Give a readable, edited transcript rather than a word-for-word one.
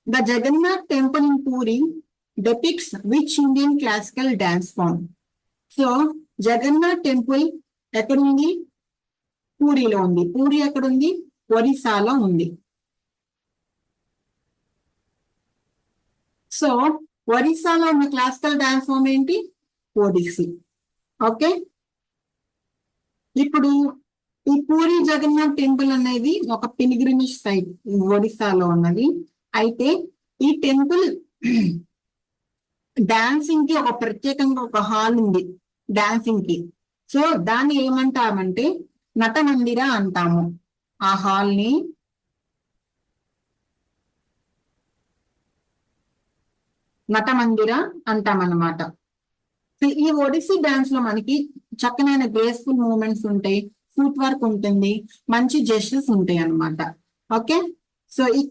The Jagannath temple in Puri depicts which Indian classical dance form? So Jagannath temple ఎక్కడుంది? పూరిలో ఉంది. పూరి ఎక్కడుంది? ఒరిస్సాలో ఉంది. సో ఒరిస్సాలో ఉన్న క్లాసికల్ డాన్స్ ఫామ్ ఏంటి? ఒడిస్సీ. ఓకే, ఇప్పుడు ఈ పూరి జగన్నాథ్ టెంపుల్ అనేది ఒక పిలిగ్రిమేజ్ సైట్ ఒడిస్సాలో ఉన్నది. అయితే ఈ టెంపుల్ డాన్సింగ్ కి ఒక ప్రత్యేకంగా ఒక హాల్ ఉంది డాన్సింగ్ కి. సో దాన్ని ఏమంటామంటే నట మందిర అంటాము. ఆ హాల్ ని నట మందిర అంటామన్నమాట. ఈ ఒడిస్సీ డాన్స్ లో మనకి చక్కనైన గ్రేస్ఫుల్ మూమెంట్స్ ఉంటాయి, ఫుట్ వర్క్ ఉంటుంది, మంచి జెస్చర్స్ ఉంటాయి అన్నమాట. ఓకే, సో ఈ